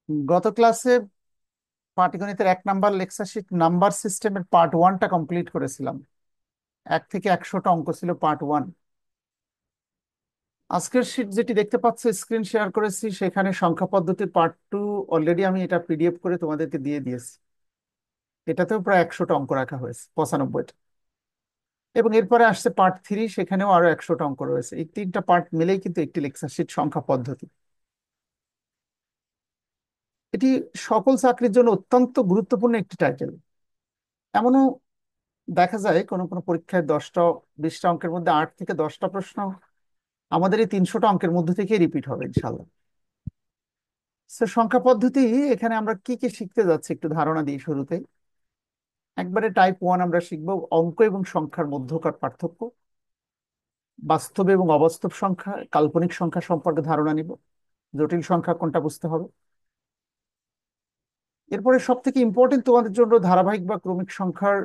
গত ক্লাসে পাটিগণিতের 1 number lecture sheet number সিস্টেমের পার্ট 1টা কমপ্লিট করেছিলাম। 1 থেকে 100টা অঙ্ক ছিল পার্ট 1। আজকের শিট যেটি দেখতে পাচ্ছ, স্ক্রিন শেয়ার করেছি, সেখানে সংখ্যা পদ্ধতির পার্ট 2 অলরেডি আমি এটা পিডিএফ করে তোমাদেরকে দিয়ে দিয়েছি। এটাতেও প্রায় 100টা অঙ্ক রাখা হয়েছে, 95টা। এবং এরপরে আসছে পার্ট 3, সেখানেও আরো 100টা অঙ্ক রয়েছে। এই 3টা পার্ট মিলেই কিন্তু একটি লেকচার শিট সংখ্যা পদ্ধতি। এটি সকল চাকরির জন্য অত্যন্ত গুরুত্বপূর্ণ একটি টাইটেল। এমনও দেখা যায় কোনো কোনো পরীক্ষায় 10টা 20টা অঙ্কের মধ্যে 8 থেকে 10টা প্রশ্ন আমাদের এই 300টা অঙ্কের মধ্যে থেকে রিপিট হবে ইনশাল্লাহ। তো সংখ্যা পদ্ধতি, এখানে আমরা কি কি শিখতে যাচ্ছি একটু ধারণা দিই শুরুতে। একবারে টাইপ 1 আমরা শিখবো অঙ্ক এবং সংখ্যার মধ্যকার পার্থক্য, বাস্তব এবং অবাস্তব সংখ্যা, কাল্পনিক সংখ্যা সম্পর্কে ধারণা নিব, জটিল সংখ্যা কোনটা বুঝতে হবে। এরপরে সব থেকে ইম্পর্টেন্ট তোমাদের জন্য ধারাবাহিক বা ক্রমিক সংখ্যার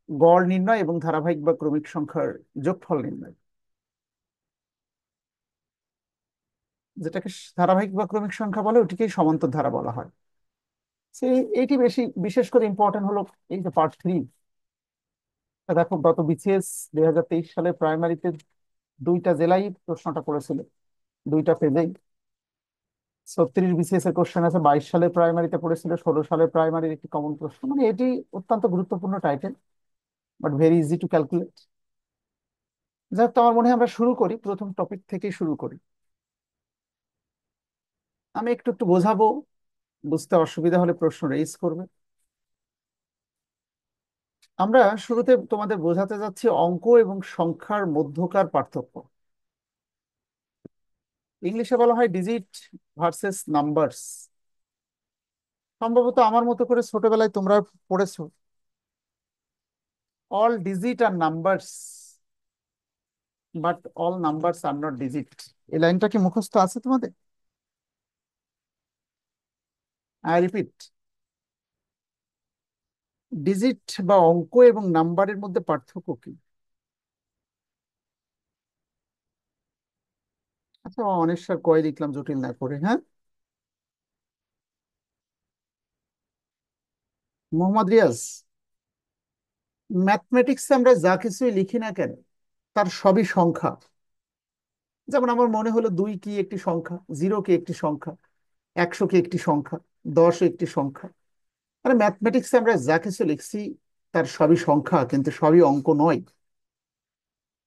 গড় নির্ণয় এবং ধারাবাহিক বা ক্রমিক সংখ্যার যোগফল নির্ণয়, যেটাকে ধারাবাহিক বা ক্রমিক সংখ্যা বলে, ওটিকেই সমান্তর ধারা বলা হয়। এইটি বেশি বিশেষ করে ইম্পর্টেন্ট হলো এই যে পার্ট 3। দেখো, গত বিসিএস 2023 সালে প্রাইমারিতে 2টা জেলায় প্রশ্নটা করেছিল, 2টা পেজেই। 36 বিসিএস এর কোশ্চেন আছে, 22 সালে প্রাইমারিতে পড়েছিল, 16 সালে প্রাইমারির একটি কমন প্রশ্ন। মানে এটি অত্যন্ত গুরুত্বপূর্ণ title, but very easy to calculate. যাক, তো আমার মনে হয় আমরা শুরু করি, প্রথম টপিক থেকেই শুরু করি। আমি একটু একটু বোঝাবো, বুঝতে অসুবিধা হলে প্রশ্ন রেইজ করবে। আমরা শুরুতে তোমাদের বোঝাতে যাচ্ছি অঙ্ক এবং সংখ্যার মধ্যকার পার্থক্য। ইংলিশে বলা হয় ডিজিট ভার্সেস নাম্বারস। সম্ভবত আমার মতো করে ছোটবেলায় তোমরা পড়েছো, all digit are numbers, but all numbers are not digit. এই লাইনটা কি মুখস্থ আছে তোমাদের? আই রিপিট, ডিজিট বা অঙ্ক এবং নাম্বারের মধ্যে পার্থক্য কি? আচ্ছা, অনেশ্বর কয় লিখলাম জটিল না করে, হ্যাঁ। মোহাম্মদ রিয়াজ, ম্যাথমেটিক্সে আমরা যা কিছুই লিখি না কেন, তার সবই সংখ্যা। যেমন আমার মনে হলো 2 কি একটি সংখ্যা, 0 কি একটি সংখ্যা, 100 কি একটি সংখ্যা, 10 একটি সংখ্যা। আরে ম্যাথমেটিক্সে আমরা যা কিছু লিখছি তার সবই সংখ্যা, কিন্তু সবই অঙ্ক নয়।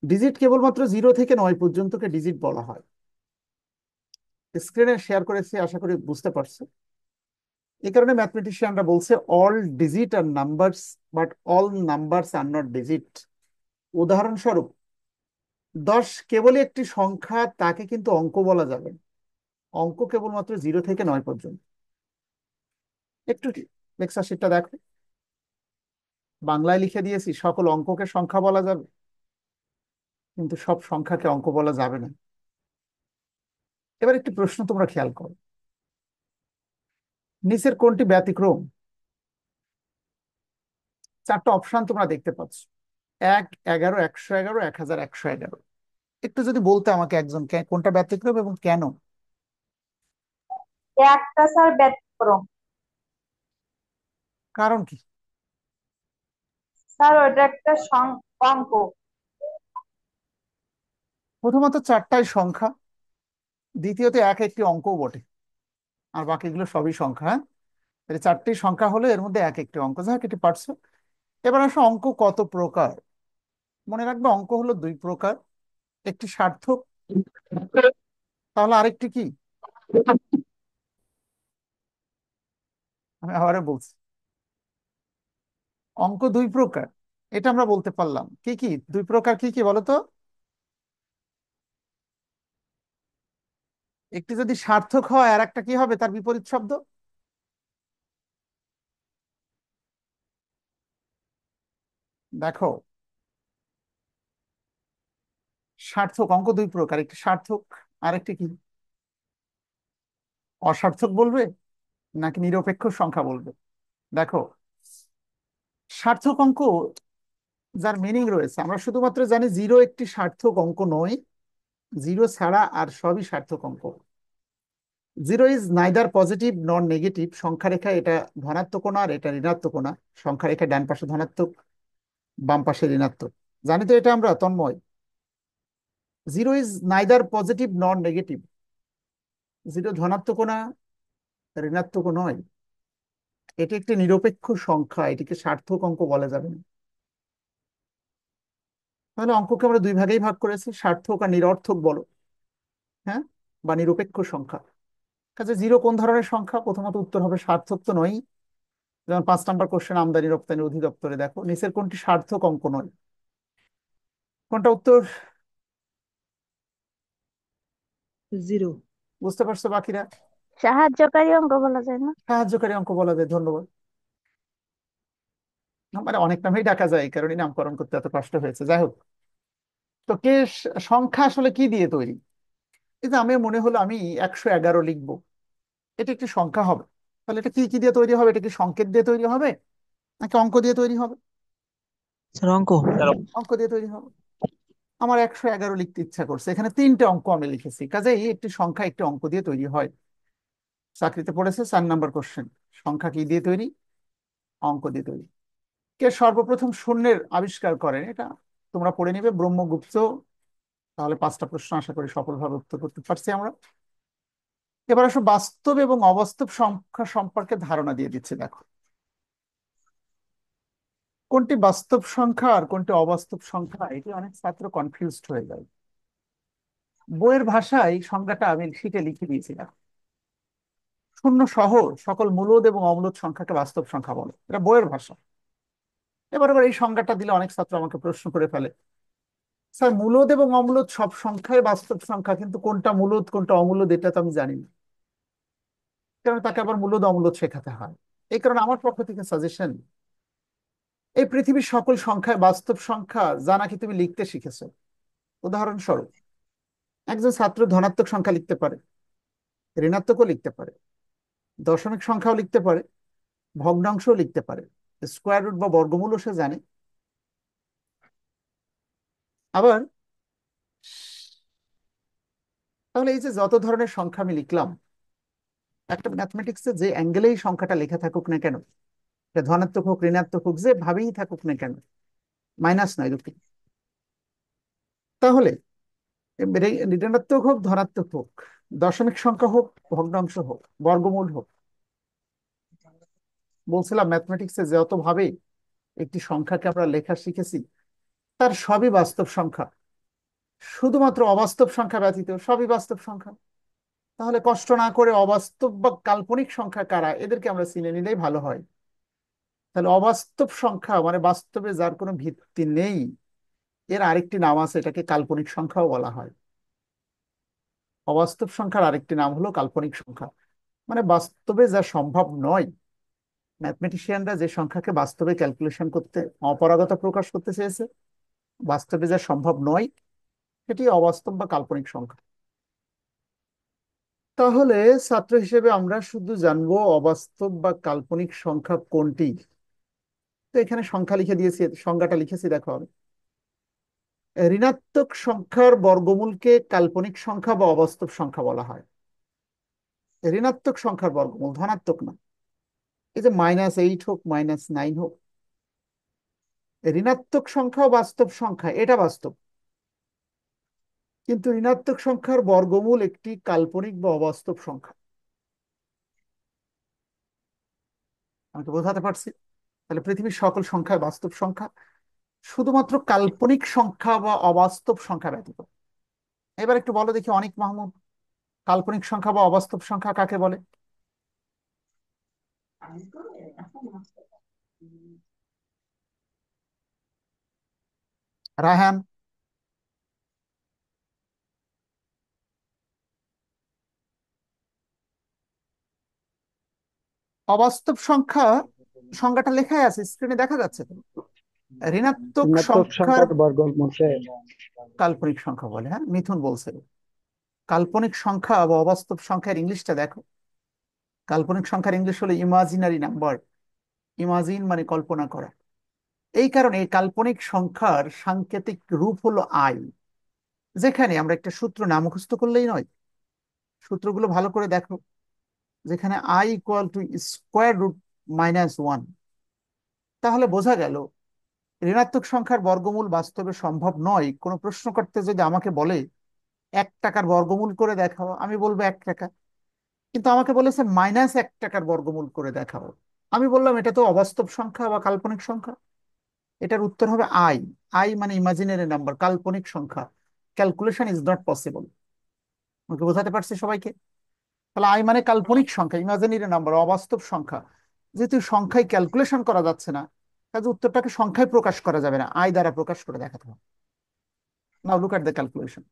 ডিজিট কেবলমাত্র 0 থেকে 9 পর্যন্তকে ডিজিট বলা হয়। স্ক্রিনে শেয়ার করেছি, আশা করি বুঝতে পারছো। এই কারণে ম্যাথমেটিশিয়ানরা বলছে all digit are numbers, but all numbers are not digit. উদাহরণস্বরূপ, 10 কেবলই একটি সংখ্যা, তাকে কিন্তু অঙ্ক বলা যাবে না। অঙ্ক কেবলমাত্র 0 থেকে 9 পর্যন্ত। একটু লেকচার শিটটা দেখো, বাংলায় লিখে দিয়েছি সকল অঙ্ককে সংখ্যা বলা যাবে, কিন্তু সব সংখ্যাকে অঙ্ক বলা যাবে না। এবার একটি প্রশ্ন তোমরা খেয়াল করো, নিচের কোনটি ব্যতিক্রম? 4টা অপশন তোমরা দেখতে পাচ্ছ, 1, 11, 111, 1111। একটু যদি বলতে আমাকে একজন, কোনটা ব্যতিক্রম এবং কেন? একটা স্যার ব্যতিক্রম। কারণ কি? স্যার ওটা একটা অঙ্ক। প্রথমত 4টাই সংখ্যা, দ্বিতীয়ত এক একটি অঙ্কও বটে, আর বাকিগুলো সবই সংখ্যা, হ্যাঁ। তাহলে 4টি সংখ্যা হলো, এর মধ্যে এক একটি অঙ্ক, যাক এটি পারছো। এবার আসো, অঙ্ক কত প্রকার? মনে রাখবে অঙ্ক হলো 2 প্রকার, একটি সার্থক, তাহলে আরেকটি কি? আমি আবারও বলছি, অঙ্ক 2 প্রকার, এটা আমরা বলতে পারলাম। কি কি 2 প্রকার, কি কি বলো তো? একটি যদি সার্থক হয়, আর একটা কি হবে তার বিপরীত শব্দ? দেখো, সার্থক অঙ্ক 2 প্রকার, একটি সার্থক, আরেকটি কি? অসার্থক বলবে নাকি নিরপেক্ষ সংখ্যা বলবে? দেখো, সার্থক অঙ্ক যার মিনিং রয়েছে, আমরা শুধুমাত্র জানি 0 একটি সার্থক অঙ্ক নয়, 0 ছাড়া আর সবই সার্থক অঙ্ক। Zero is neither positive nor negative, সংখ্যা রেখা এটা ধনাত্মক না আর এটা ঋণাত্মক না। সংখ্যা রেখা ডান পাশে ধনাত্মক, বাম পাশে ঋণাত্মক। জানি তো এটা আমরা, Tanmoy? Zero is neither positive nor negative, zero ধনাত্মক না ঋণাত্মক নয়, এটি একটি নিরপেক্ষ সংখ্যা, এটিকে সার্থক অঙ্ক বলা যাবে না। তাহলে অঙ্ককে আমরা দুই ভাগেই ভাগ করেছি, সার্থক আর নিরর্থক বলো, হ্যাঁ, বা নিরপেক্ষ সংখ্যা। কাজে জিরো কোন ধরনের সংখ্যা? প্রথমত উত্তর হবে সার্থক তো নয়। যেমন 5 নম্বর কোশ্চেন আমদানি রপ্তানি অধিদপ্তরে দেখো নিচের কোনটি সার্থক অঙ্ক নয়? কোনটা উত্তর? জিরো। বুঝতে পারছো বাকিরা? সাহায্যকারী অঙ্ক বলা যায় না? সাহায্যকারী অঙ্ক বলা যায়, ধন্যবাদ। মানে অনেক নামেই ডাকা যায়, এই কারণে নামকরণ করতে এত কষ্ট হয়েছে। যাই হোক, তো সংখ্যা আসলে কি দিয়ে তৈরি? এই যে আমি মনে হলো আমি 111 লিখবো, এটা একটি সংখ্যা হবে। তাহলে এটা কি কি দিয়ে তৈরি হবে? এটা কি সংকেত দিয়ে তৈরি হবে নাকি অঙ্ক দিয়ে তৈরি হবে? স্যার অঙ্ক। অঙ্ক দিয়ে তৈরি হবে। আমার 111 লিখতে ইচ্ছা করছে, এখানে 3টে অঙ্ক আমি লিখেছি, কাজেই একটি সংখ্যা একটি অঙ্ক দিয়ে তৈরি হয়। চাকরিতে পড়েছে 4 নম্বর কোশ্চেন, সংখ্যা কি দিয়ে তৈরি? অঙ্ক দিয়ে তৈরি। কে সর্বপ্রথম শূন্যের আবিষ্কার করেন? এটা তোমরা পড়ে নিবে, ব্রহ্মগুপ্ত। তাহলে 5টা প্রশ্ন আশা করি সফলভাবে উত্তর করতে পারছি আমরা। এবার আসো বাস্তব এবং অবাস্তব সংখ্যা সম্পর্কে ধারণা দিয়ে দিচ্ছি, দেখো কোনটি বাস্তব সংখ্যা আর কোনটি অবাস্তব সংখ্যা, এটি অনেক ছাত্র কনফিউজড হয়ে যায়। বইয়ের ভাষায় সংজ্ঞাটা আমি শিটে লিখে দিয়েছিলাম। শূন্য সহ সকল মূলদ এবং অমূলদ সংখ্যাকে বাস্তব সংখ্যা বলে, এটা বইয়ের ভাষা। এবার এই সংজ্ঞাটা দিলে অনেক ছাত্র আমাকে প্রশ্ন করে ফেলে, স্যার মূলদ এবং অমূলদ সব সংখ্যাই বাস্তব সংখ্যা, কিন্তু কোনটা মূলদ কোনটা অমূলদ এটা তো আমি জানি না, কারণ তাকে আবার মূলদ অমূলদ শেখাতে হয়। এই কারণে আমার পক্ষ থেকে সাজেশন, এই পৃথিবীর সকল সংখ্যায় বাস্তব সংখ্যা যা নাকি তুমি লিখতে শিখেছো। উদাহরণস্বরূপ, একজন ছাত্র ধনাত্মক সংখ্যা লিখতে পারে, ঋণাত্মকও লিখতে পারে, দশমিক সংখ্যাও লিখতে পারে, ভগ্নাংশও লিখতে পারে, স্কোয়ার রুট বা বর্গমূলও সে জানে। আবার তাহলে এই যে যত ধরনের সংখ্যা আমি লিখলাম, একটা ম্যাথমেটিক্সে যে অ্যাঙ্গেলেই সংখ্যাটা লেখা থাকুক না কেন, এটা ধনাত্মক হোক ঋণাত্মক হোক যে ভাবেই থাকুক না কেন, মাইনাস নয় দুঃখিত, তাহলে ঋণাত্মক হোক ধনাত্মক হোক, দশমিক সংখ্যা হোক ভগ্নাংশ হোক বর্গমূল হোক, বলছিলাম ম্যাথমেটিক্সে যত ভাবে একটি সংখ্যাকে আমরা লেখা শিখেছি তার সবই বাস্তব সংখ্যা, শুধুমাত্র অবাস্তব সংখ্যা ব্যতীত সবই বাস্তব সংখ্যা। তাহলে কষ্ট না করে অবাস্তব বা কাল্পনিক সংখ্যা কারা, এদেরকে আমরা চিনে নিলেই ভালো হয়। তাহলে অবাস্তব সংখ্যা মানে বাস্তবে যার কোনো ভিত্তি নেই, এর আরেকটি নাম আছে, এটাকে কাল্পনিক সংখ্যাও বলা হয়। অবাস্তব সংখ্যার আরেকটি নাম হলো কাল্পনিক সংখ্যা, মানে বাস্তবে যা সম্ভব নয়। ম্যাথমেটিশিয়ানরা যে সংখ্যাকে বাস্তবে ক্যালকুলেশন করতে অপারগতা প্রকাশ করতে চেয়েছে, বাস্তবে যা সম্ভব নয়, সেটি অবাস্তব বা কাল্পনিক সংখ্যা। তাহলে ছাত্র হিসেবে আমরা শুধু জানবো অবাস্তব বা কাল্পনিক সংখ্যা কোনটি। তো এখানে সংখ্যা লিখে দিয়েছি, সংজ্ঞাটা লিখেছি দেখো আমি। ঋণাত্মক সংখ্যার বর্গমূলকে কাল্পনিক সংখ্যা বা অবাস্তব সংখ্যা বলা হয়। ঋণাত্মক সংখ্যার বর্গমূল, ধনাত্মক না। এই যে -8 হোক -9 হোক, ঋণাত্মক সংখ্যা ও বাস্তব সংখ্যা, এটা বাস্তব, কিন্তু ঋণাত্মক সংখ্যার বর্গমূল একটি কাল্পনিক বা অবাস্তব সংখ্যা। আমি তো বোঝাতে পারছি? তাহলে পৃথিবীর সকল সংখ্যায় বাস্তব সংখ্যা, শুধুমাত্র কাল্পনিক সংখ্যা বা অবাস্তব সংখ্যা ব্যতীত। এবার একটু বলো দেখি অনিক মাহমুদ, কাল্পনিক সংখ্যা বা অবাস্তব সংখ্যা কাকে বলে? রায়হান? অবাস্তব সংখ্যা সংজ্ঞাটা লেখাই আছে, স্ক্রিনে দেখা যাচ্ছে তো। ঋণাত্মক ঋণাত্মক সংখ্যার সংখ্যার বর্গমূলকে কাল্পনিক সংখ্যা বলে, হ্যাঁ মিথুন বলছে। কাল্পনিক সংখ্যা বা অবাস্তব সংখ্যার ইংলিশটা দেখো। কাল্পনিক সংখ্যার ইংলিশ হলো ইমাজিনারি নাম্বার। ইমাজিন মানে কল্পনা করা। এই কারণে এই কাল্পনিক সংখ্যার সাংকেতিক রূপ হলো আই, যেখানে আমরা একটা সূত্র না মুখস্থ করলেই নয়, সূত্রগুলো ভালো করে দেখো, যেখানে I equal to square root -1, তাহলে বোঝা গেল ঋণাত্মক সংখ্যার বর্গমূল বাস্তবে সম্ভব নয়। কোনো প্রশ্নকর্তা যদি আমাকে বলে 1 টাকার বর্গমূল করে দেখাও, আমি বলবো 1 টাকা। কিন্তু আমাকে বলেছে -1 টাকার বর্গমূল করে দেখাও, আমি বললাম এটা তো অবাস্তব সংখ্যা বা কাল্পনিক সংখ্যা। এটার উত্তর হবে আই। আই মানে ইমাজিনারি নাম্বার, কাল্পনিক সংখ্যা। Calculation is not possible. আমাকে বোঝাতে পারছি সবাইকে? তাহলে আই মানে কাল্পনিক সংখ্যা, ইমাজিনারি নাম্বার, অবাস্তব সংখ্যা। যেহেতু সংখ্যায় ক্যালকুলেশন করা যাচ্ছে না, কাজে উত্তরটাকে সংখ্যায় প্রকাশ করা যাবে না, আই দ্বারা প্রকাশ করে দেখাতে হবে। নাও লুক এট দ্য ক্যালকুলেশন।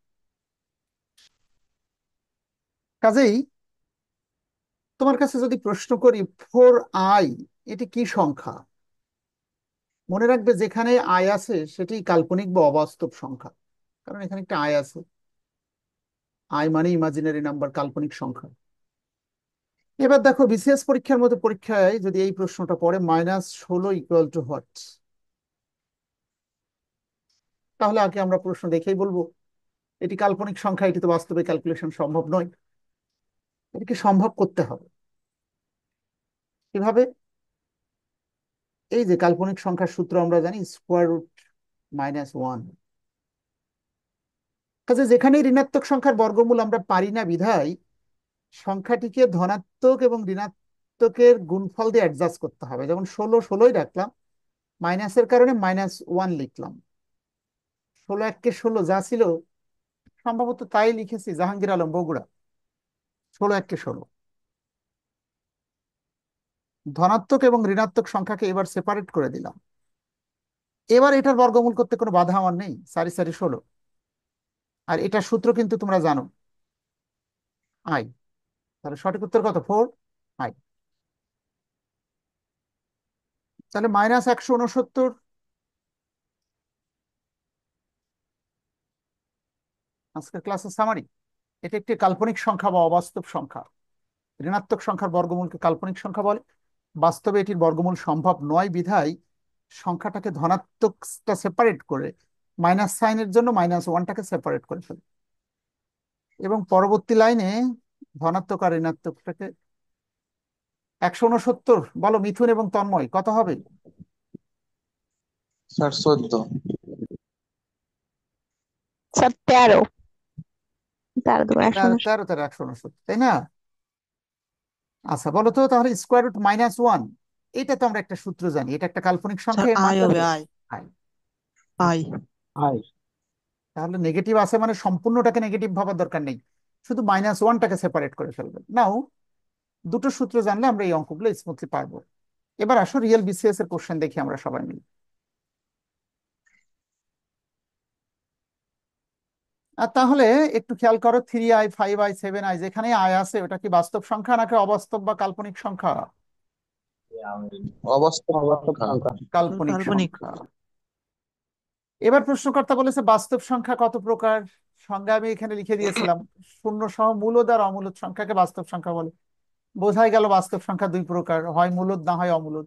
কাজেই তোমার কাছে যদি প্রশ্ন করি 4i, এটি কি সংখ্যা, মনে রাখবে যেখানে আই আছে সেটি কাল্পনিক বা অবাস্তব সংখ্যা, কারণ এখানে একটা আই আছে। আই মানে ইমাজিনারি নাম্বার, কাল্পনিক সংখ্যা। এবার দেখো বিসিএস পরীক্ষার মতো পরীক্ষায় যদি এই প্রশ্নটা পড়ে -16 ইকুয়াল টু হোয়াট, তাহলে আগে আমরা প্রশ্ন দেখেই বলবো এটি কাল্পনিক সংখ্যা, এটি তো বাস্তবে ক্যালকুলেশন সম্ভব নয়। এটিকে সম্ভব করতে হবে কিভাবে? এই যে কাল্পনিক সংখ্যার সূত্র আমরা জানি, স্কোয়ার রুট -1। কাজে যেখানেই ঋণাত্মক সংখ্যার বর্গমূল আমরা পারি না বিধায় সংখ্যাটিকে ধনাত্মক এবং ঋণাত্মকের গুণফল দিয়ে অ্যাডজাস্ট করতে হবে। যেমন 16 16ই রাখলাম, মাইনাসের কারণে -1 লিখলাম। 16 1 16 যা ছিল সম্ভবত তাই লিখেছি, জাহাঙ্গীর আলম, বগুড়া। 16 1 16। ধনাত্মক এবং ঋণাত্মক সংখ্যাকে এবার সেপারেট করে দিলাম। এবার এটার বর্গমূল করতে কোনো বাধা আমার নেই, সারি সারি 16। আর এটার সূত্র কিন্তু তোমরা জানো, আই। তাহলে সঠিক উত্তর কত? 4i। তাহলে -169। আজকের ক্লাসের সামারি, এটা একটি কাল্পনিক সংখ্যা বা অবাস্তব সংখ্যা। ঋণাত্মক সংখ্যার বর্গমূলকে কাল্পনিক সংখ্যা বলে। বাস্তবে এটির বর্গমূল সম্ভব নয় বিধায় সংখ্যাটাকে ধনাত্মকটা সেপারেট করে, মাইনাস সাইনের জন্য -1টাকে সেপারেট করে ফেলে, এবং পরবর্তী লাইনে ধনাত্মক আর ঋণাত্মকটাকে 169। বলো মিথুন এবং তন্ময় কত হবে? স্যার 14। স্যার 13, 13 × 169। 13 13 169, তাই না? আচ্ছা বলো তো তাহলে স্কোয়ার রুট -1, এটা তো আমরা একটা সূত্র জানি, এটা একটা কাল্পনিক স্যার সংখ্যা, এর মান আই কত? হবে আই। আই। আই। আই। তাহলে নেগেটিভ আছে মানে সম্পূর্ণটাকে নেগেটিভ ভাবার দরকার নেই, শুধু -1টাকে সেপারেট করে ফেলবেন। নাও দুটো সূত্র জানলে আমরা এই অঙ্কগুলো স্মুথলি পারবো। এবার আসো রিয়েল বিসিএস এর কোশ্চেন দেখি আমরা সবাই মিলে। আর তাহলে একটু খেয়াল করো, 3i 5i 7i, যেখানে আয় আছে ওটা কি বাস্তব সংখ্যা নাকি অবাস্তব বা কাল্পনিক সংখ্যা? অবাস্তব সংখ্যা। স্যার কাল্পনিক কাল্পনিক। সংখ্যা। এবার প্রশ্নকর্তা বলেছে বাস্তব সংখ্যা কত প্রকার, সংজ্ঞা আমি এখানে লিখে দিয়েছিলাম। শূন্য সহ মূলদ আর অমূলদ সংখ্যাকে বাস্তব সংখ্যা বলে। বোঝাই গেল বাস্তব সংখ্যা দুই প্রকার, হয় মূলদ না হয় অমূলদ।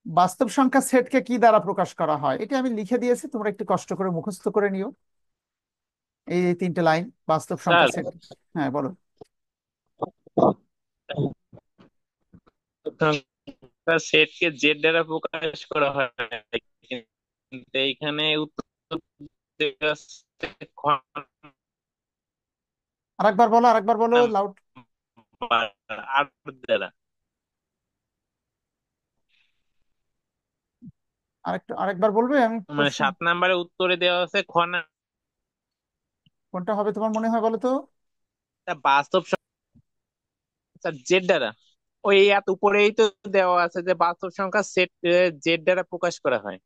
বাস্তব সংখ্যা সেটকে কি দ্বারা প্রকাশ করা হয়, এটা আমি লিখে দিয়েছি, তোমরা একটু কষ্ট করে মুখস্থ করে নিও এই এই 3টে লাইন। বাস্তব সংখ্যা স্যার সেট। হ্যাঁ বলো। সেটকে জেড দ্বারা প্রকাশ করা হয়, কিন্তু এইখানে উত্তর দেওয়া আছে আরেকবার বলো, আরেকবার বলো লাউড। আর দ্বারা। আরেকবার বলবে, আমি মানে কোশ্চেন 7 নম্বরে উত্তরে দেওয়া আছে কোনটা হবে তোমার মনে হয় বলো তো? বাস্তব সংখ্যা জেড দ্বারা। ওই এত উপরেই তো দেওয়া আছে যে বাস্তব সংখ্যা সেট জেড দ্বারা প্রকাশ করা হয়।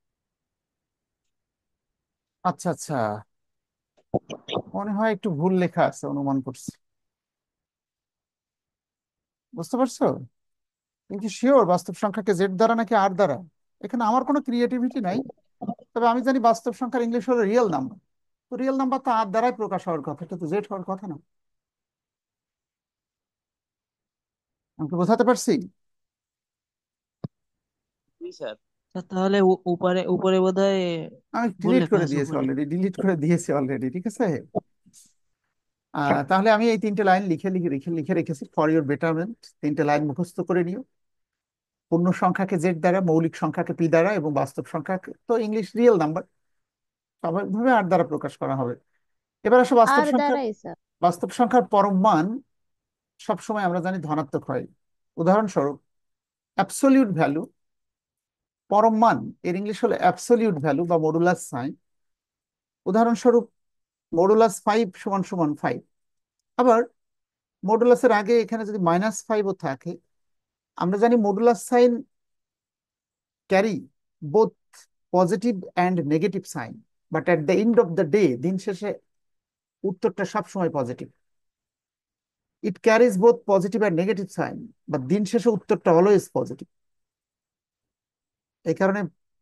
আচ্ছা আচ্ছা, মনে হয় একটু ভুল লেখা আছে, অনুমান করছি। বুঝতে পারছো? তুমি কি শিওর বাস্তব সংখ্যাকে জেড দ্বারা নাকি আর দ্বারা? এখানে আমার কোনো ক্রিয়েটিভিটি নাই। তবে আমি জানি বাস্তব সংখ্যার ইংলিশ হলো রিয়েল নাম্বার। তো রিয়েল নাম্বার তো আর দ্বারাই প্রকাশ হওয়ার কথা, এটা তো জেড হওয়ার কথা না। আমাকে বোঝাতে পারছি? জি স্যার। স্যার তাহলে উপরে উপরে বোধহয় আমি ভুল ডিলিট লেখা করে আছে দিয়েছি উপরে। অলরেডি, ডিলিট করে দিয়েছি অলরেডি, ঠিক আছে। তাহলে আমি এই 3টে লাইন লিখে লিখে লিখে লিখে রেখেছি ফর ইউর বেটারমেন্ট। 3টে লাইন মুখস্থ করে নিও। পূর্ণ সংখ্যাকে জেড দ্বারা, মৌলিক সংখ্যাকে পি দ্বারা, এবং বাস্তব সংখ্যাকে তো ইংলিশ রিয়েল নাম্বার স্বাভাবিকভাবে আর দ্বারা প্রকাশ করা হবে। এবার আসো বাস্তব আর সংখ্যার। দ্বারাই স্যার। বাস্তব সংখ্যার পরম মান সবসময় আমরা জানি ধনাত্মক হয়। উদাহরণস্বরূপ অ্যাবসলিউট ভ্যালু, পরম মান, এর ইংলিশ হলো অ্যাবসলিউট ভ্যালু বা মডুলাস সাইন। উদাহরণস্বরূপ মডুলাস 5 = 5। আবার মডুলাসের আগে এখানে যদি -5ও থাকে, আমরা জানি modulus sign carry both positive and negative sign, but at the end of the day, দিন শেষে উত্তরটা সবসময় positive. It carries both positive and negative sign, বা দিন শেষে উত্তরটা অলওয়েজ পজিটিভ। এই কারণে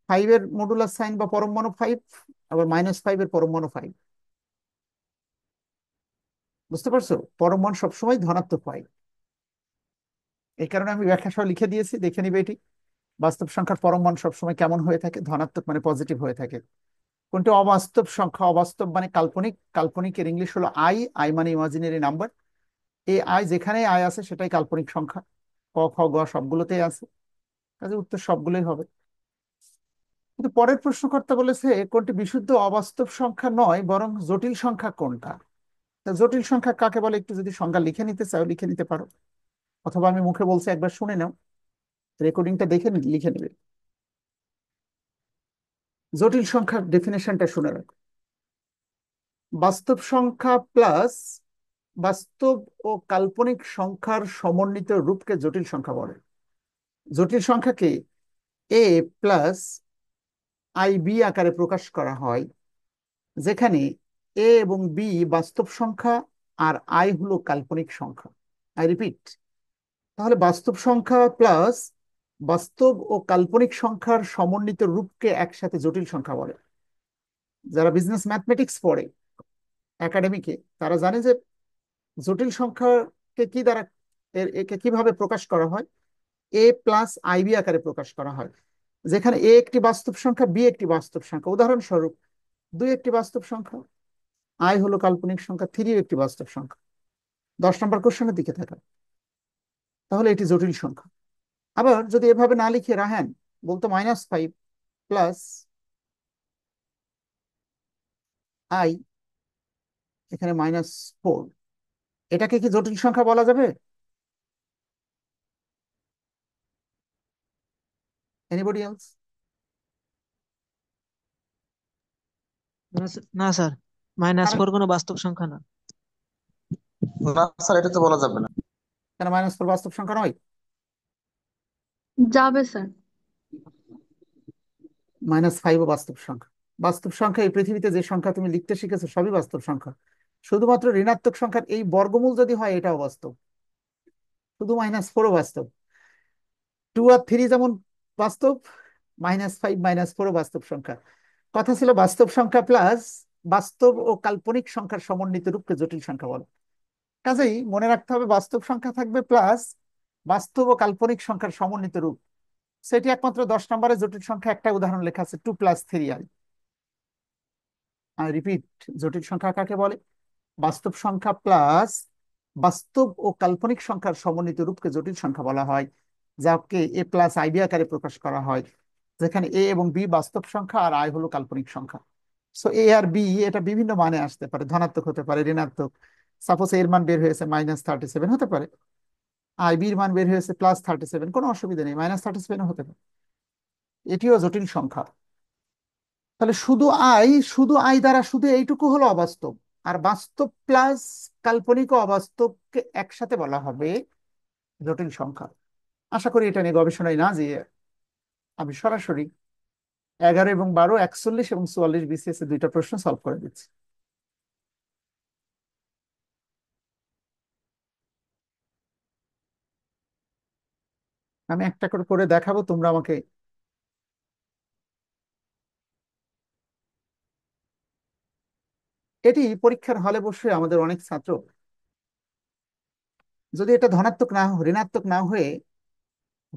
5-এর মডুলাস সাইন বা পরমাণু 5, আবার -5-এর পরমাণু 5। বুঝতে পারছো? পরমাণু সবসময় ধনাত্মক হয়। এই কারণে আমি ব্যাখ্যা সহ লিখে দিয়েছি, দেখে নিবে এটি। বাস্তব সংখ্যার পরম মান সবসময় কেমন হয়ে থাকে? ধনাত্মক, মানে পজিটিভ হয়ে থাকে। কোনটি অবাস্তব সংখ্যা? অবাস্তব মানে কাল্পনিক। কাল্পনিকের ইংলিশ হলো আই। আই মানে ইমাজিনারি নাম্বার। এই আই, যেখানে আই আছে সেটাই কাল্পনিক সংখ্যা। ক, খ, গ সবগুলোতেই আছে, কাজে উত্তর সবগুলোই হবে। কিন্তু পরের প্রশ্নকর্তা বলেছে কোনটি বিশুদ্ধ অবাস্তব সংখ্যা নয়, বরং জটিল সংখ্যা কোনটা? তা জটিল সংখ্যা কাকে বলে একটু যদি সংজ্ঞা লিখে নিতে চাও লিখে নিতে পারো, অথবা আমি মুখে বলছি একবার শুনে নাও, রেকর্ডিংটা দেখে লিখে নেবে। জটিল সংখ্যার ডেফিনেশনটা শুনে রাখো। বাস্তব সংখ্যা প্লাস বাস্তব ও কাল্পনিক সংখ্যার সমন্বিত রূপকে জটিল সংখ্যা বলে। জটিল সংখ্যাকে এ প্লাস আই বি আকারে প্রকাশ করা হয়, যেখানে এ এবং বি বাস্তব সংখ্যা আর আই হলো কাল্পনিক সংখ্যা। আই রিপিট, তাহলে বাস্তব সংখ্যা প্লাস বাস্তব ও কাল্পনিক সংখ্যার সমন্বিত রূপকে একসাথে জটিল সংখ্যা বলে। যারা বিজনেস ম্যাথমেটিক্স পড়ে একাডেমিকে, তারা জানে যে জটিল সংখ্যাকে কি দ্বারা, একে কিভাবে প্রকাশ করা হয়? এ প্লাস আইবি আকারে প্রকাশ করা হয়, যেখানে এ একটি বাস্তব সংখ্যা, বি একটি বাস্তব সংখ্যা। উদাহরণস্বরূপ 2 একটি বাস্তব সংখ্যা, আই হলো কাল্পনিক সংখ্যা, 3 একটি বাস্তব সংখ্যা। 10 নম্বর কোশ্চেনের দিকে থাকা, তাহলে এটি জটিল সংখ্যা। আবার যদি এভাবে না লিখে রাহেন বলতো -5 প্লাস আই, এখানে -4, এটাকে কি জটিল সংখ্যা বলা যাবে? Anybody else? না স্যার, কারণ -4 কোনো বাস্তব সংখ্যা না। না স্যার, এটা তো বলা যাবে না। কেন -4 বাস্তব সংখ্যা নয়? যাবে স্যার। -5ও বাস্তব সংখ্যা। বাস্তব সংখ্যা এই পৃথিবীতে যে সংখ্যা তুমি লিখতে শিখেছো সবই বাস্তব সংখ্যা। শুধুমাত্র ঋণাত্মক সংখ্যার এই বর্গমূল যদি হয় এটাও বাস্তব। শুধু -4ও বাস্তব। 2 আর 3 যেমন বাস্তব, -5 -4ও বাস্তব সংখ্যা। কথা ছিল বাস্তব সংখ্যা প্লাস বাস্তব ও কাল্পনিক সংখ্যার সমন্বিত রূপকে জটিল সংখ্যা বলে। কাজেই মনে রাখতে হবে বাস্তব সংখ্যা থাকবে প্লাস বাস্তব ও কাল্পনিক সংখ্যার সমন্বিত রূপ। সেটি একমাত্র 10 নম্বরে জটিল সংখ্যা একটা উদাহরণ লেখা আছে, 2 + 3i। আই রিপিট, জটিল সংখ্যা কাকে বলে? বাস্তব সংখ্যা প্লাস বাস্তব ও কাল্পনিক সংখ্যার সমন্বিত রূপকে জটিল সংখ্যা বলা হয়, যাকে এ প্লাস আইবি আকারে প্রকাশ করা হয়, যেখানে এ এবং বি বাস্তব সংখ্যা আর আই হলো কাল্পনিক সংখ্যা। সো এ আর বি এটা বিভিন্ন মানে আসতে পারে, ধনাত্মক হতে পারে, ঋণাত্মক। সাপোজ এর মান বের হয়েছে -37 হতে পারে, আই বির মান বের হয়েছে +37, কোনো অসুবিধা নেই, -37 হতে পারে। এটিও জটিল সংখ্যা। তাহলে শুধু আই দ্বারা শুধু এইটুকু হলো অবাস্তব, আর বাস্তব প্লাস কাল্পনিক ও অবাস্তবকে একসাথে বলা হবে জটিল সংখ্যা। আশা করি এটা নিয়ে গবেষণায় না যেয়ে আমি সরাসরি 11 এবং 12, 41 এবং 44 বিসিএস এর 2টা প্রশ্ন সলভ করে দিচ্ছি। আমি একটা করে করে দেখাবো, তোমরা আমাকে এটি পরীক্ষার হলে বসে আমাদের অনেক ছাত্র, যদি এটা ধনাত্মক না ঋণাত্মক না হয়ে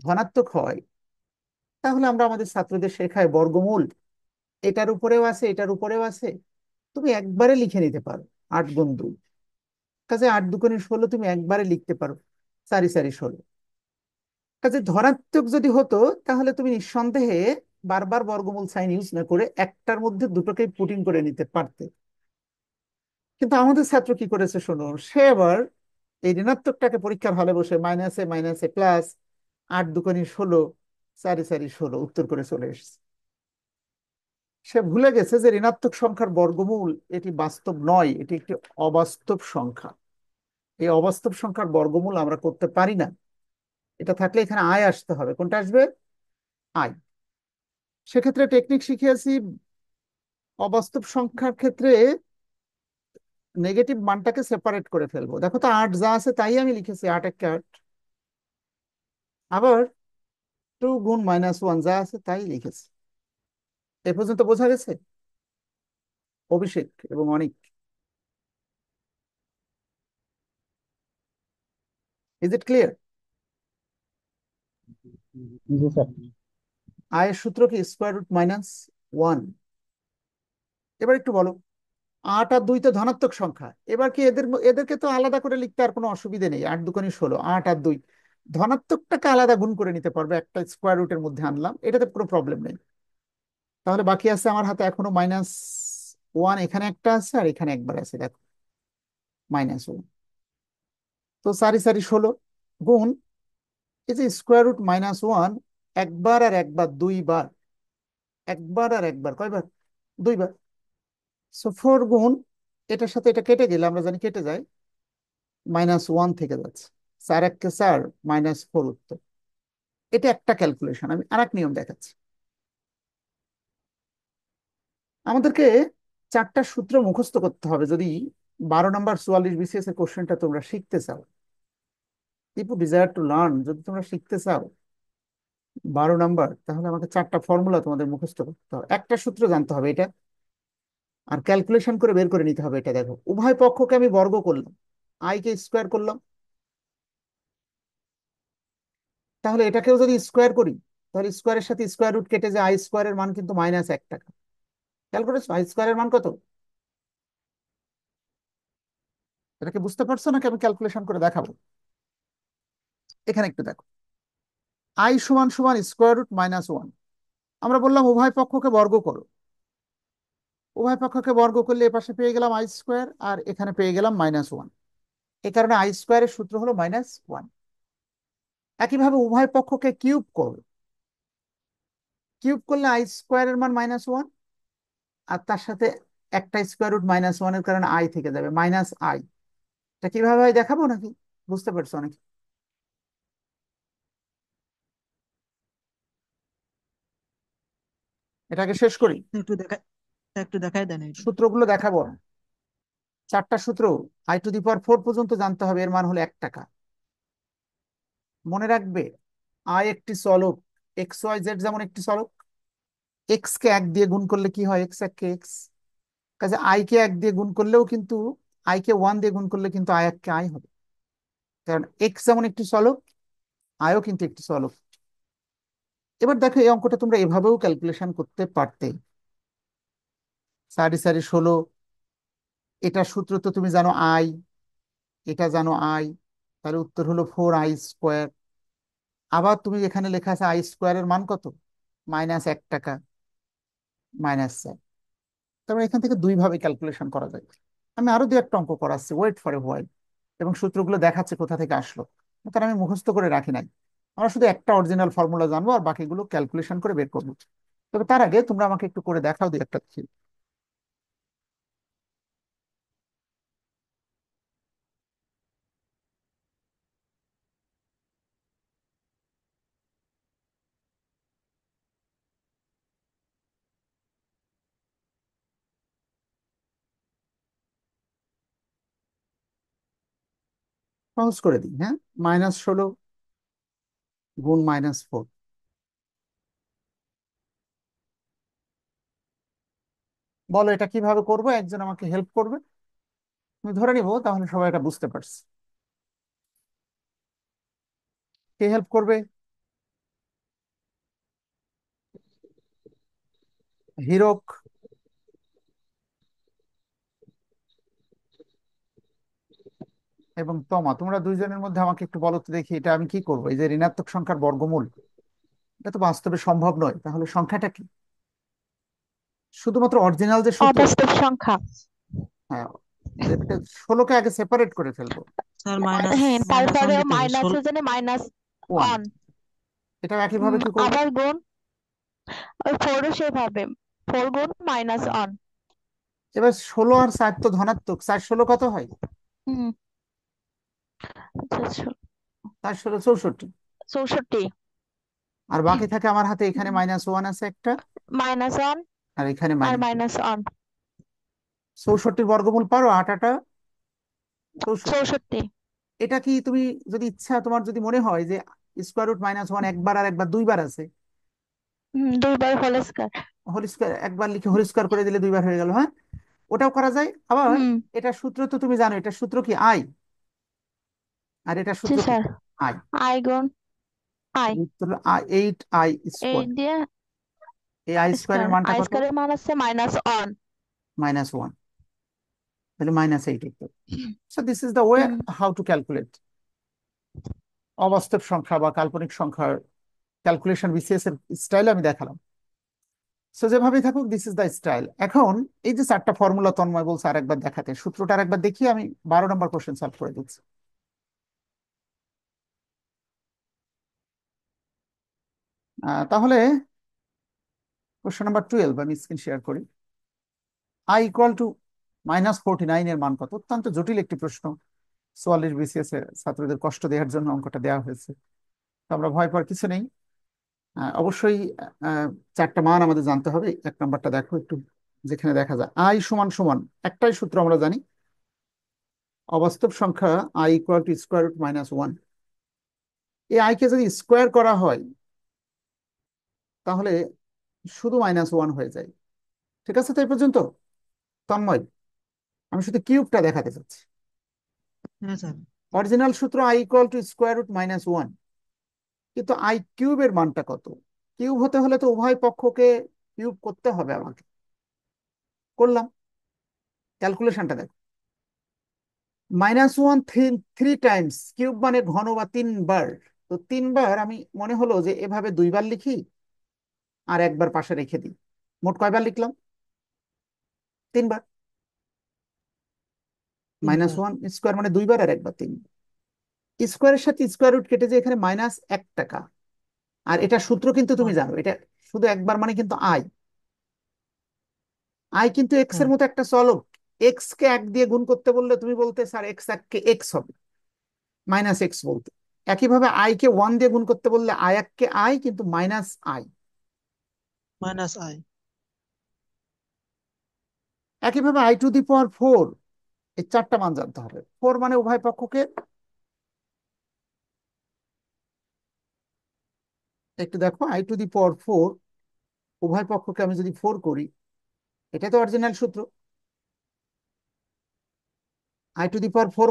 ধনাত্মক হয়, তাহলে আমরা আমাদের ছাত্রদের শেখায় বর্গমূল এটার উপরেও আছে এটার উপরেও আছে, তুমি একবারে লিখে নিতে পারো 8 × 2। কাজে 8 2 × 16 তুমি একবারে লিখতে পারো, 4 4 16। কাজে ধনাত্মক যদি হতো তাহলে তুমি নিঃসন্দেহে বারবার বর্গমূল সাইন ইউজ না করে একটার মধ্যে দুটোকেই পুটিং করে নিতে পারতে। কিন্তু আমাদের ছাত্র কি করেছে শোনো, সে আবার এই ঋণাত্মকটাকে পরীক্ষার হলে বসে মাইনাসে মাইনাসে প্লাস, 8 2 × 16, 4 4 16 উত্তর করে চলে এসেছে। সে ভুলে গেছে যে ঋণাত্মক সংখ্যার বর্গমূল এটি বাস্তব নয়, এটি একটি অবাস্তব সংখ্যা। এই অবাস্তব সংখ্যার বর্গমূল আমরা করতে পারি না। এটা থাকলে এখানে আয় আসতে হবে। কোনটা আসবে? আয়। সেক্ষেত্রে টেকনিক শিখিয়েছি, অবাস্তব সংখ্যার ক্ষেত্রে নেগেটিভ মানটাকে সেপারেট করে ফেলবো। দেখো তো 8 যা আছে তাই আমি লিখেছি, 8 × 1 = 8। আবার 2 × -1 যা আছে তাই লিখেছি। এ পর্যন্ত বোঝা গেছে অভিষেক এবং অনিক? Is it clear? জি স্যার। আয়ের সূত্র কি √-1। এবার একটু বলো, 8 আর 2 তো ধনাত্মক সংখ্যা। এবার কি এদেরকে তো আলাদা করে লিখতে আর কোনো অসুবিধা নেই। 8 2 × 16, 8 আর 2 ধনাত্মকটাকে আলাদা গুণ করে নিতে পারবে, একটা স্কোয়ার রুটের মধ্যে আনলাম, এটাতে কোনো প্রবলেম নেই। তাহলে বাকি আছে আমার হাতে এখনো -1, এখানে একটা আছে আর এখানে একবার আছে, দেখো -1। তো 4 4 16 গুণ এই যে √-1, একবার আর একবার, দুইবার, একবার আর একবার, কয়বার? দুইবার। সো 4 গুণ, এটার সাথে এটা কেটে গেলে আমরা জানি কেটে যায়, -1 থেকে যাচ্ছে, 4 1 × 4, -4 উত্তর। এটা একটা ক্যালকুলেশন। আমি আর এক নিয়ম দেখাচ্ছি। আমাদেরকে 4টা সূত্র মুখস্থ করতে হবে যদি 12 নম্বর 44 BCS এর কোশ্চেনটা তোমরা শিখতে চাও। ইফ ডিজায়ার টু লার্ন, যদি তোমরা শিখতে চাও 12 নম্বর, তাহলে আমাকে 4টা ফর্মুলা তোমাদের মুখস্থ করতে হবে, একটা সূত্র জানতে হবে এটা, আর ক্যালকুলেশন করে বের করে নিতে হবে। এটা দেখো, উভয় পক্ষকে আমি বর্গ করলাম, আই কে স্কোয়ার করলাম, তাহলে এটাকেও যদি স্কোয়ার করি তাহলে স্কোয়ারের সাথে স্কোয়ার রুট কেটে যায়, আই স্কোয়ারের মান কিন্তু -1 টাকা। খেয়াল করেছো আই স্কোয়ারের মান কত? এটাকে বুঝতে পারছো নাকি আমি ক্যালকুলেশন করে দেখাবো? এখানে একটু দেখো, আই সমান সমান √-1। আমরা বললাম উভয় পক্ষকে বর্গ করো, উভয় পক্ষকে বর্গ করলে এ পাশে পেয়ে গেলাম আই স্কোয়ার আর এখানে পেয়ে গেলাম -1। এই কারণে আই স্কোয়ারের সূত্র হলো -1। একইভাবে উভয় পক্ষকে কিউব করো, কিউব করলে আই স্কোয়ারের মান -1, আর তার সাথে একটা √-1 এর কারণে আই থেকে যাবে -i। এটা কিভাবে হয় দেখাবো নাকি? বুঝতে পারছো নাকি? এটাকে শেষ করি, একটু দেখা একটু দেখাই দেন এটা। সূত্রগুলো দেখাবো। 4টা সূত্র I⁴ পর্যন্ত জানতে হবে, এর মান হলো 1 টাকা। মনে রাখবে, আই একটি চলক, XYZ যেমন একটি চলক, এক্স কে 1 দিয়ে গুণ করলে কি হয়? x1 কে x। কাজে আই কে 1 দিয়ে গুণ করলেও কিন্তু, আই কে 1 দিয়ে গুণ করলে কিন্তু আই আই হবে, কারণ এক্স যেমন একটি চলক, আয়ও কিন্তু একটি চলক। এবার দেখো, এই অঙ্কটা তোমরা এভাবেও ক্যালকুলেশন করতে পারতে। 4 4 16, এটার সূত্র তো তুমি জানো আই, এটা জানো আই, তাহলে উত্তর হলো 4 I²। আবার তুমি এখানে লেখা আছে আই স্কোয়ারের মান কত? -1 টাকা, -4। তারপরে এখান থেকে দুইভাবে ক্যালকুলেশন করা যায়। আমি আরো দু একটা অঙ্ক করাচ্ছি, ওয়েট ফর এ হোয়াইল, এবং সূত্রগুলো দেখাচ্ছে কোথা থেকে আসলো, কারণ আমি মুখস্থ করে রাখি নাই। আমরা শুধু একটা অরিজিনাল ফর্মুলা জানবো আর বাকিগুলো ক্যালকুলেশন করে বের করবো। তবে তার আগে তোমরা আমাকে একটু করে দেখাও দুই একটা দেখি। সহজ করে দিই, হ্যাঁ। -16 গুণ -4। বলো এটা কিভাবে করবো, একজন আমাকে হেল্প করবে? আমি ধরে নিবো তাহলে সবাই এটা বুঝতে পারছে। কে হেল্প করবে? হিরক, এবং তমা, তোমরা দুইজনের মধ্যে আমাকে একটু বলো তো দেখি, এটা আমি কি করবো? এই যে ঋণাত্মক সংখ্যার বর্গমূল, এটা তো বাস্তবে সম্ভব নয়, তাহলে সংখ্যাটা কি? শুধুমাত্র অরিজিনাল যে সূত্র, অবাস্তব সংখ্যা। হ্যাঁ, যেটাকে 16কে আগে সেপারেট করে ফেলবো, স্যার মাইনাস হ্যাঁ, মাইনাস ওয়ান তারপরেও দিতে হবে মাইনাসের জন্য মাইনাস ওয়ান, অন। এটা একইভাবে কি করবো? আবার গুণ, ওই ফোরও সেভাবে, 4 গুণ মাইনাস হ্যাঁ, অন। এবার 16 আর 4 তো ধনাত্মক, 4 16 কত হয়? হুম, আচ্ছা আচ্ছা, 4 16 64। 64। আর বাকি থাকে আমার হাতে, এখানে -1 আছে একটা, মাইনাস অন আর এখানে আর -1। Minus on. 64 বর্গমূল পারো? 8 8 64। 64। এটা কি তুমি, যদি ইচ্ছা তোমার যদি মনে হয় যে স্কোয়ার রুট -1 একবার আর একবার দুইবার আছে, 2 বার হোল স্কয়ার। হোল স্কোয়ার একবার লিখে হোল স্কোয়ার করে দিলে দুইবার হয়ে গেল, হ্যাঁ, ওটাও করা যায় আবার। হুম। এটা সূত্র তো তুমি জানো, এটা সূত্র কি আই, আর এটা জি সূত্র কি স্যার। আই। আই গুণ আই। 8i square. 8 দিয়ে এই আই স্কোয়ারের স্কয়ার, মানটা আই কত? স্কয়ারের মান আছে মাইনাস অন। -1, তাহলে -8 হতো। So this is the way hmm. How to calculate অবাস্তব সংখ্যা বা কাল্পনিক সংখ্যার ক্যালকুলেশন, বিসিএস এর স্টাইলে আমি দেখালাম। সো যেভাবেই থাকুক, দিস ইজ দ্য স্টাইল। এখন এই যে 4টা ফর্মুলা তন্ময় বলছে আরেকবার দেখাতে, সূত্রটা আরেকবার দেখিয়ে আমি 12 নম্বর কোশ্চেন সলভ করে দিচ্ছি। তাহলে কোশ্চেন নাম্বার 12 আমি স্ক্রিন শেয়ার করি। i = -49 এর মান কত? অত্যন্ত জটিল একটি প্রশ্ন, 44 বিসিএস এর ছাত্রদের কষ্ট দেওয়ার জন্য অঙ্কটা দেওয়া হয়েছে। তো আমরা ভয় পাওয়ার কিছু নেই। অবশ্যই আহ, 4টা মান আমাদের জানতে হবে। 1 নম্বরটা দেখো একটু, যেখানে দেখা যায় আই সমান সমান, একটাই সূত্র আমরা জানি, অবাস্তব সংখ্যা i = √-1। এই আই কে যদি স্কোয়ার করা হয় তাহলে শুধু -1 হয়ে যায়। ঠিক আছে তো এই পর্যন্ত তন্ময়? আমি শুধু কিউবটা দেখাতে চাচ্ছি। হ্যাঁ স্যার। অরিজিনাল সূত্র i = √-1, কিন্তু i³ মানটা কত? কিউব হতে হলে তো উভয় পক্ষকে কিউব করতে হবে আমাকে। করলাম, ক্যালকুলেশনটা দেখো। -1 থ্রি টাইমস, কিউব মানে ঘন বা 3 বার। তো 3 বার আমি মনে হলো যে এভাবে 2 বার লিখি আর একবার পাশে রেখে দিই। মোট কয়বার লিখলাম? 3 বার। তিনবার। -1 স্কোয়ার মানে 2 বার আর একবার 3। স্কোয়ারের সাথে স্কোয়ার রুট কেটে, যে এখানে -1 টাকা। আর এটা সূত্র কিন্তু তুমি ওয়ান। জানো, এটা শুধু একবার মানে কিন্তু আই। আই কিন্তু এক্স এর হ্যাঁ। মতো একটা চলক। এক্স কে 1 দিয়ে গুণ করতে বললে তুমি বলতে স্যার x1 কে এক্স হবে, -x বলতে। একইভাবে আই কে 1 দিয়ে গুণ করতে বললে আই 1 কে আই, কিন্তু -i। Minus I. একইভাবে i⁴ এই 4টা মান জানতে হবে। 4 মানে উভয় পক্ষকে, একটু দেখো, i⁴ উভয় পক্ষকে আমি যদি 4 করি, এটা তো অরিজিনাল সূত্র। i⁴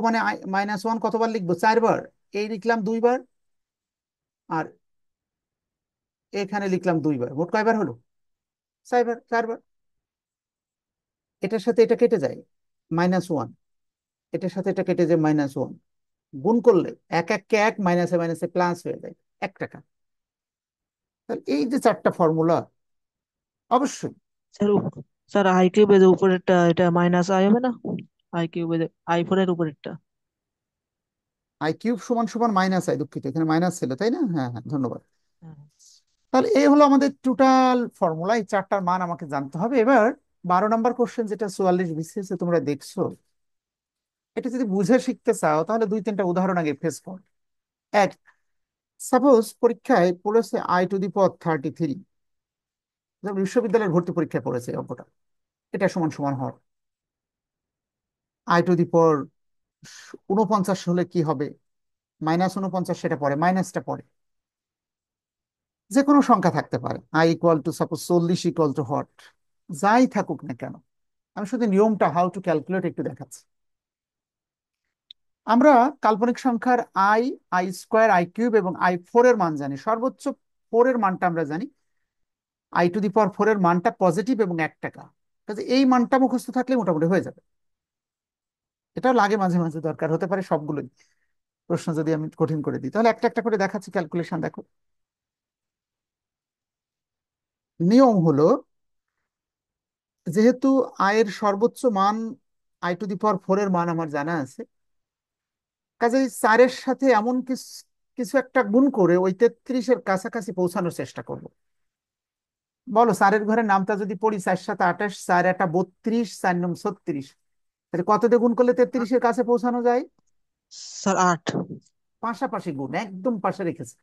মানে -1 কতবার লিখবো? 4 বার। এই লিখলাম 2 বার, আর এখানে লিখলাম 2 বার। মোট কয়বার হলো? 4 বার, 4 বার। এটার সাথে এটা কেটে যায়, -1। এটার সাথে এটা কেটে যায়, -1। গুণ করলে 1 1 কে 1, মাইনাসে মাইনাসে প্লাস হয়ে যায়, 1 টাকা। তাহলে এই যে 4টা ফর্মুলা, অবশ্যই স্যার স্যার আই কিউবের উপরেরটা এটা মাইনাস আই হবে না? আই কিউবের i4 এর উপরেরটা। i³ = -i, দুঃখিত, এখানে মাইনাস ছিল তাই না? হ্যাঁ হ্যাঁ, ধন্যবাদ। হ্যাঁ। তাহলে এই হলো আমাদের টোটাল ফর্মুলা। এই 4টার মান আমাকে জানতে হবে। এবার 12 নম্বর কোশ্চেন, যেটা 44 বিসিএস এ তোমরা দেখছো, এটা যদি বুঝে শিখতে চাও তাহলে 2 3টা উদাহরণ আগে ফেস করো। এক, সাপোজ পরীক্ষায় পড়েছে i⁻33, যেমন বিশ্ববিদ্যালয়ের ভর্তি পরীক্ষায় পড়েছে এই অঙ্কটা। এটা সমান সমান হয় i⁻49 হলে কি হবে? -49, সেটা পরে, মাইনাসটা পরে। যে কোনো সংখ্যা থাকতে পারে, i = সাপোজ 40 = যাই থাকুক না কেন, আমি শুধু নিয়মটা হাউ টু ক্যালকুলেট একটু দেখাচ্ছি। আমরা কাল্পনিক সংখ্যার i² এবং i4 এর মান জানি। সর্বোচ্চ 4 এর মানটা আমরা জানি। i⁴ এর মানটা পজিটিভ এবং 1 টাকা। কাজে এই মানটা মুখস্থ থাকলে মোটামুটি হয়ে যাবে। এটাও লাগে মাঝে মাঝে, দরকার হতে পারে সবগুলোই। প্রশ্ন যদি আমি কঠিন করে দিই, তাহলে একটা একটা করে দেখাচ্ছি ক্যালকুলেশন। দেখো, নিয়ম হলো, যেহেতু আয়ের সর্বোচ্চ মান i⁴ এর মান আমার জানা আছে, কাজেই 4-এর সাথে এমন কিছু কিছু একটা গুণ করে ওই 33-এর কাছাকাছি পৌঁছানোর চেষ্টা করব। বলো, 4-এর ঘরের নামটা যদি পড়ি, 4-7 28, 4-8 32, 4-9 36, তাহলে কত দিয়ে গুণ করলে 33-এর কাছে পৌঁছানো যায়? স্যার 8। পাশাপাশি গুণ, একদম পাশে রেখেছে।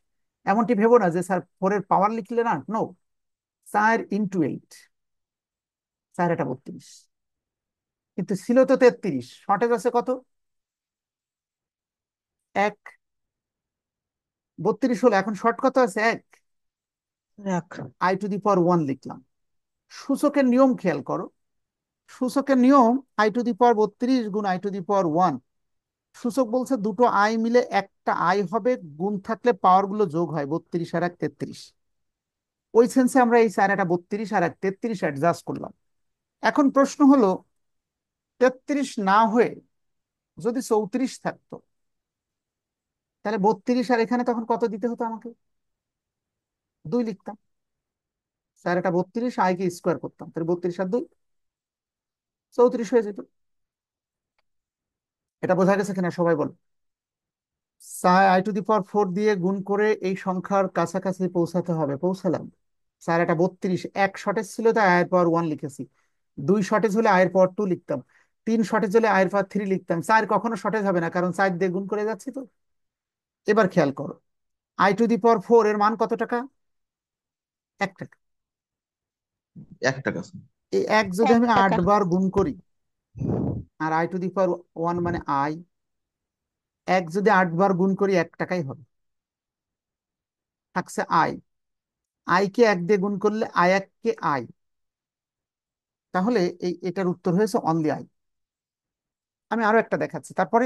এমনটি ভেবো না যে স্যার 4-এর পাওয়ার লিখলে না, নো, 4 × 8, 4-8 32, কিন্তু ছিল তো 33, শর্টেজ আছে কত? 1। 32 হলো, এখন শর্ট কত আছে? 1। 1। i⁴ লিখলাম। সূচকের নিয়ম খেয়াল করো, সূচকের নিয়ম i⁴ 32 গুণ i⁴ সূচক বলছে দুটো আই মিলে একটা আই হবে, গুণ থাকলে পাওয়ার গুলো যোগ হয়, 32 আর 1 33। ওই সেন্সে আমরা এই 4-8 32 আর 1 33 অ্যাডজাস্ট করলাম। এখন প্রশ্ন হলো, 33 না হয়ে যদি 34 থাকতো, তাহলে 32 আর এখানে তখন কত দিতে হতো আমাকে? 2 লিখতাম। 4-8 32, আইকে স্কোয়ার করতাম, তাহলে 32 আর 2 34 হয়ে যেত। এটা বোঝা গেছে কিনা সবাই বল? i⁴ দিয়ে গুণ করে এই সংখ্যার কাছাকাছি পৌঁছাতে হবে, পৌঁছালাম। 4-8 32, 1 শর্টেজ ছিল তাই i⁴ লিখেছি, 2 শর্টেজ হলে i⁴ লিখতাম, 3 শর্টেজ হলে i⁴ লিখতাম, 4 কখনো শর্টেজ হবে না কারণ 4 দিয়ে গুণ করে যাচ্ছি তো। এবার খেয়াল করো, i⁴ এর মান কত টাকা? 1 টাকা। 1 টাকা স্যার। এই 1 যদি এক আমি টাকা 8 বার গুণ করি, আর i⁴ মানে আই, 1 যদি 8 বার গুণ করি 1 টাকাই হবে, থাকছে আই। আই কে 1 দিয়ে গুণ করলে i1 কে আই, তাহলে এটার উত্তর হয়েছে অনলি আই। আমি আরো একটা দেখাচ্ছি তারপরে।